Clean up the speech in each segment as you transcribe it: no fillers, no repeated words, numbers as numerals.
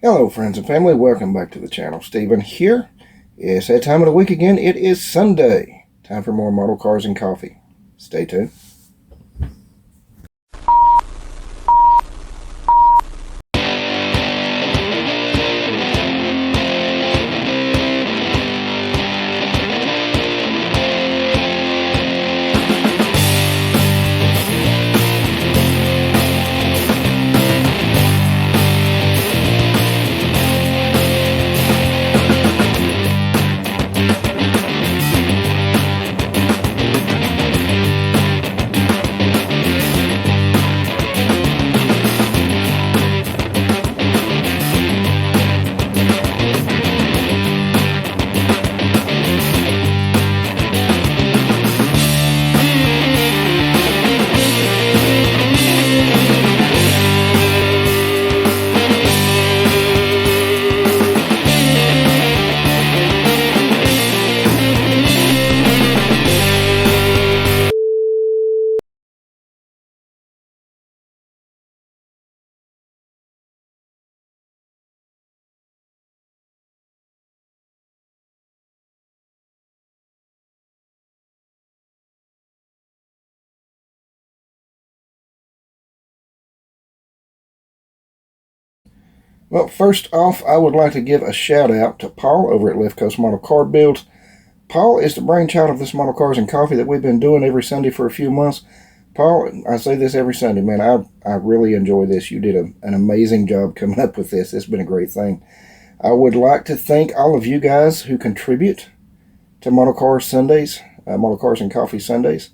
Hello friends and family, welcome back to the channel. Stephen here. It's that time of the week again. It is Sunday. Time for more model cars and coffee. Stay tuned. Well, first off, I would like to give a shout out to Paul over at Left Coast Model Car Builds. Paul is the brainchild of this Model Cars and Coffee that we've been doing every Sunday for a few months. Paul, I say this every Sunday, man, I really enjoy this. You did an amazing job coming up with this. It's been a great thing. I would like to thank all of you guys who contribute to Model Cars Sundays, Model Cars and Coffee Sundays,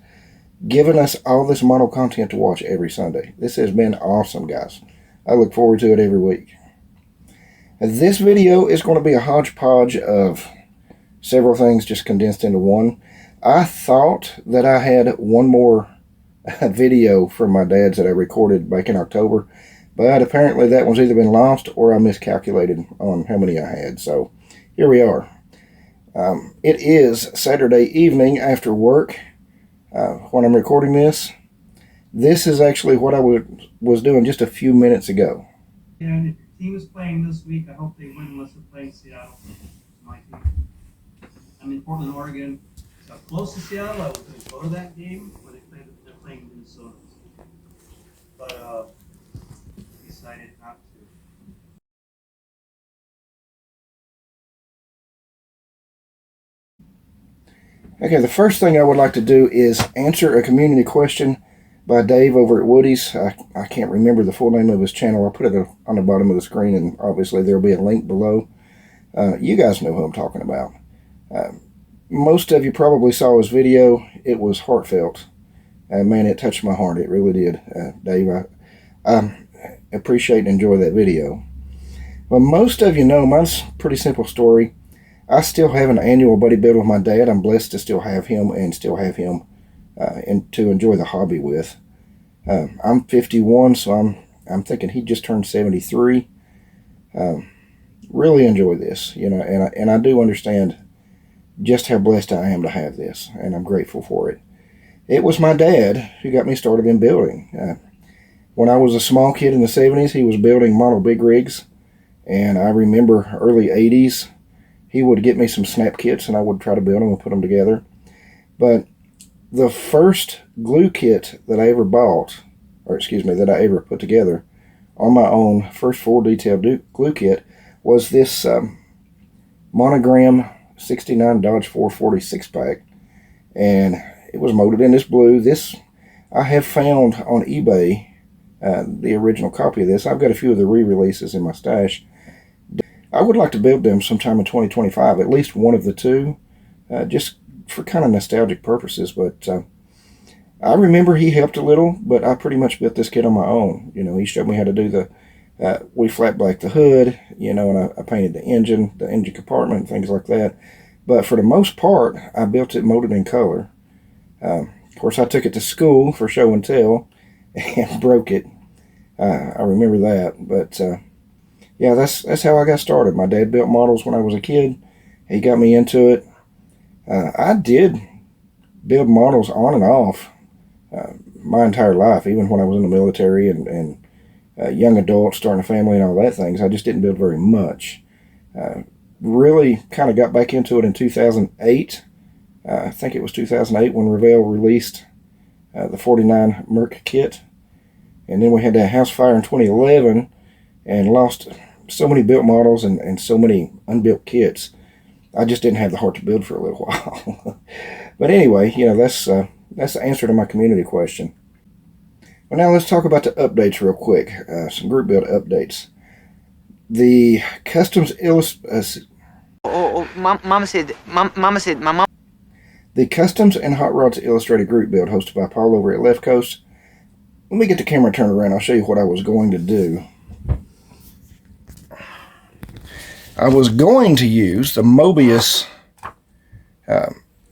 giving us all this model content to watch every Sunday. This has been awesome, guys. I look forward to it every week. This video is going to be a hodgepodge of several things just condensed into one. I thought that I had one more video from my dad's that I recorded back in October, but apparently that one's either been lost or I miscalculated on how many I had. So here we are. It is Saturday evening after work when I'm recording this. This is actually what I was doing just a few minutes ago. And if your team is playing this week, I hope they win unless they're playing Seattle. My team. I'm in Portland, Oregon. So close to Seattle. I was going to go to that game when they're playing Minnesota. But decided not to. Okay, the first thing I would like to do is answer a community question by Dave over at Woody's. I can't remember the full name of his channel. I'll put it on the bottom of the screen, and obviously there'll be a link below. You guys know who I'm talking about. Most of you probably saw his video. It was heartfelt. Man, it touched my heart. It really did. Dave, I appreciate and enjoy that video. Well, most of you know mine's a pretty simple story. I still have an annual buddy build with my dad. I'm blessed to still have him and still have him and to enjoy the hobby with. I'm 51, so I'm thinking he just turned 73. Really enjoy this, you know, and I do understand just how blessed I am to have this, and I'm grateful for it. It was my dad who got me started in building. When I was a small kid in the 70s, he was building model big rigs, and I remember early 80s, he would get me some snap kits, and I would try to build them and put them together. But the first glue kit that I ever bought, or excuse me, that I ever put together on my own, first full detail glue kit, was this Monogram 69 Dodge 440 6-pack, and it was molded in this blue. This I have found on eBay, the original copy of this. I've got a few of the re-releases in my stash. I would like to build them sometime in 2025, at least one of the two, just for kind of nostalgic purposes. But I remember he helped a little, but I pretty much built this kit on my own. You know, he showed me how to do we flat blacked the hood, you know, and I painted the engine compartment, things like that. But for the most part, I built it molded in color. Of course, I took it to school for show and tell and broke it. I remember that. But yeah, that's how I got started. My dad built models when I was a kid. He got me into it. I did build models on and off my entire life, even when I was in the military and young adult, starting a family and all that things. I just didn't build very much. Really kind of got back into it in 2008. I think it was 2008 when Revell released the 49 Merc kit. And then we had that house fire in 2011 and lost so many built models and so many unbuilt kits. I just didn't have the heart to build for a little while. But anyway, that's the answer to my community question. Well, now let's talk about the updates real quick. Some group build updates. The Customs The Customs and Hot Rods Illustrated group build hosted by Paul over at Left Coast. Let me get the camera turned around. I'll show you what I was going to do. I was going to use the Mobius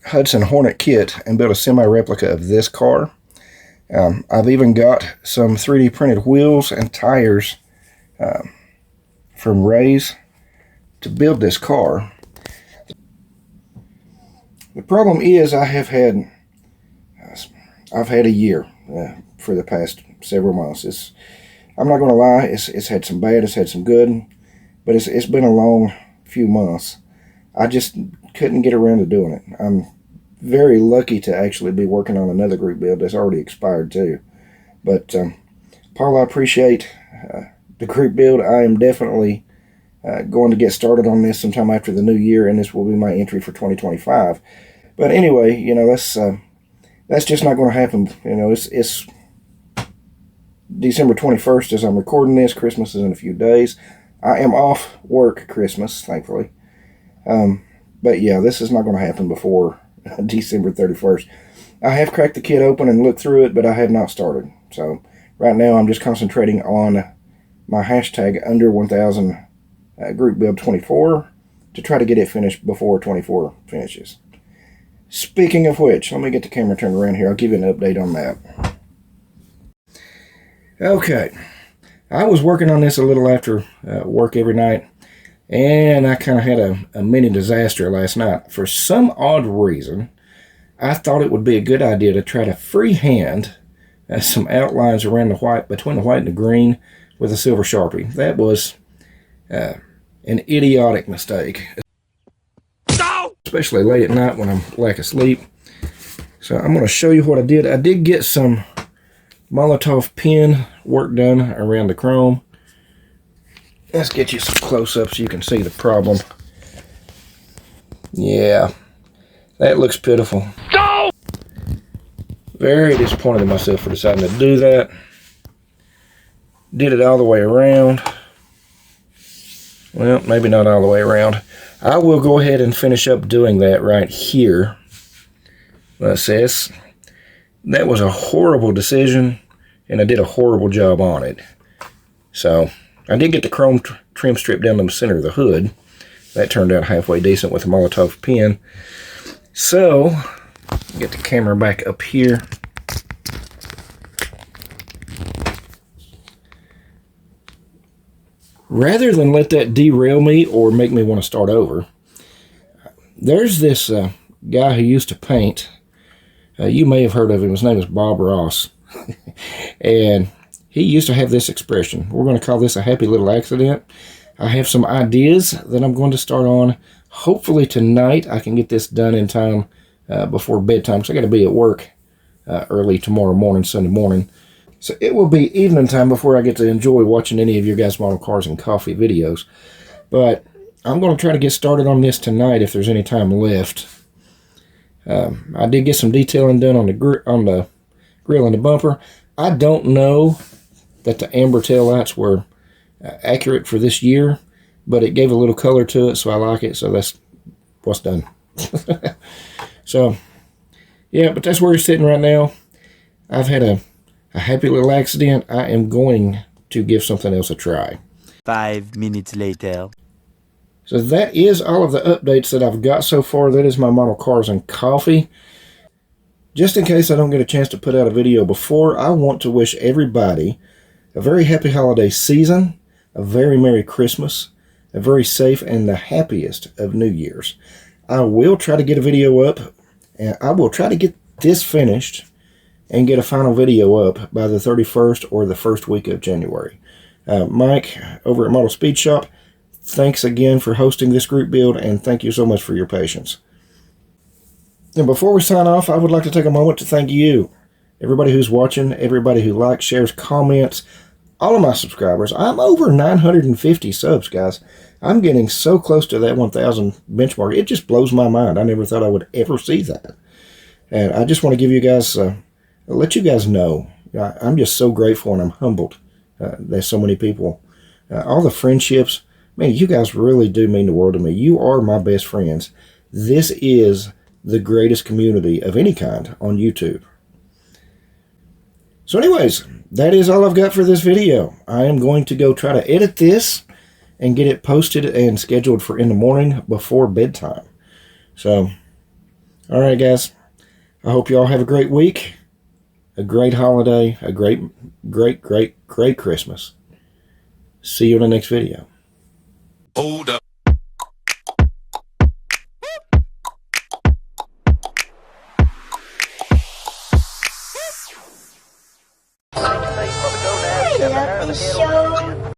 Hudson Hornet kit and build a semi-replica of this car. I've even got some 3D printed wheels and tires from Ray's to build this car. The problem is I've had a year for the past several months. I'm not going to lie, it's had some bad, it's had some good, but it's been a long few months. I just couldn't get around to doing it. I'm very lucky to actually be working on another group build that's already expired too. But Paul, I appreciate the group build. I am definitely going to get started on this sometime after the new year, and this will be my entry for 2025. But anyway, that's just not going to happen. It's December 21st as I'm recording this. Christmas is in a few days. I am off work Christmas, thankfully. But yeah, this is not going to happen before December 31st. I have cracked the kit open and looked through it, but I have not started. So right now I'm just concentrating on my hashtag under 1000 group build 24 to try to get it finished before 24 finishes. Speaking of which, let me get the camera turned around here. I'll give you an update on that. Okay, I was working on this a little after work every night, and I kind of had a mini disaster last night. For some odd reason, I thought it would be a good idea to try to freehand some outlines around the white, between the white and the green, with a silver Sharpie. That was an idiotic mistake, especially late at night when I'm lack of sleep. So I'm going to show you what I did. I did get some Molotow pen work done around the chrome. Let's get you some close-ups so you can see the problem. Yeah, that looks pitiful. No! Very disappointed in myself for deciding to do that. Did it all the way around. Well, maybe not all the way around. I will go ahead and finish up doing that right here. That was a horrible decision, and I did a horrible job on it. So I did get the chrome trim strip down the center of the hood. That turned out halfway decent with a Molotow pen. So get the camera back up here. Rather than let that derail me or make me want to start over, there's this guy who used to paint. You may have heard of him. His name is Bob Ross. And he used to have this expression. We're going to call this a happy little accident. I have some ideas that I'm going to start on. Hopefully tonight I can get this done in time before bedtime, because I got to be at work early tomorrow morning, Sunday morning. So it will be evening time before I get to enjoy watching any of your guys' model cars and coffee videos. But I'm going to try to get started on this tonight if there's any time left. I did get some detailing done on the grill and the bumper. I don't know that the amber tail lights were accurate for this year, but it gave a little color to it, so I like it. So that's what's done. So yeah, but that's where it's sitting right now. I've had a happy little accident. I am going to give something else a try. 5 minutes later. So that is all of the updates that I've got so far. That is my model cars and coffee. Just in case I don't get a chance to put out a video before, I want to wish everybody a very happy holiday season, a very Merry Christmas, a very safe and the happiest of New Year's. I will try to get a video up, and I will try to get this finished and get a final video up by the 31st or the first week of January. Mike over at Model Speed Shop, thanks again for hosting this group build, and thank you so much for your patience. And before we sign off, I would like to take a moment to thank you, everybody who's watching, everybody who likes, shares, comments, all of my subscribers. I'm over 950 subs, guys. I'm getting so close to that 1,000 benchmark. It just blows my mind. I never thought I would ever see that. And I just want to give you guys, let you guys know, I'm just so grateful and I'm humbled. There's so many people. All the friendships, man, you guys really do mean the world to me. You are my best friends. This is the greatest community of any kind on YouTube. So anyways, that is all I've got for this video. I am going to go try to edit this and get it posted and scheduled for in the morning before bedtime. So, all right, guys. I hope you all have a great week, a great holiday, a great Christmas. See you in the next video. Hold up. I love the show.